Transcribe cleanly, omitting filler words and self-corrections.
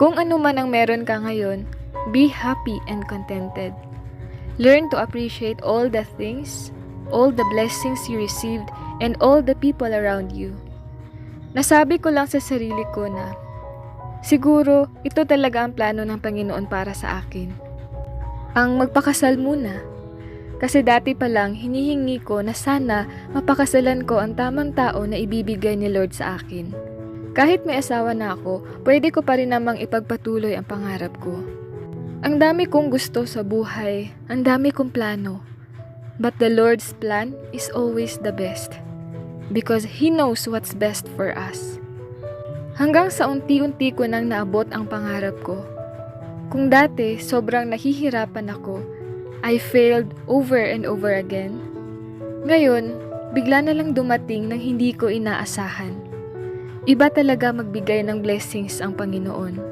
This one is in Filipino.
Kung ano man ang meron ka ngayon, be happy and contented. Learn to appreciate all the things, all the blessings you received, and all the people around you. Nasabi ko lang sa sarili ko na, siguro ito talaga ang plano ng Panginoon para sa akin. Ang magpakasal muna. Kasi dati pa lang hinihingi ko na sana mapakasalan ko ang tamang tao na ibibigay ni Lord sa akin. Kahit may asawa na ako, pwede ko pa rin namang ipagpatuloy ang pangarap ko. Ang dami kong gusto sa buhay, ang dami kong plano. But the Lord's plan is always the best. Because He knows what's best for us. Hanggang sa unti-unti ko nang naabot ang pangarap ko. Kung dati sobrang nahihirapan ako, I failed over and over again. Ngayon, bigla na lang dumating nang hindi ko inaasahan. Iba talaga magbigay ng blessings ang Panginoon.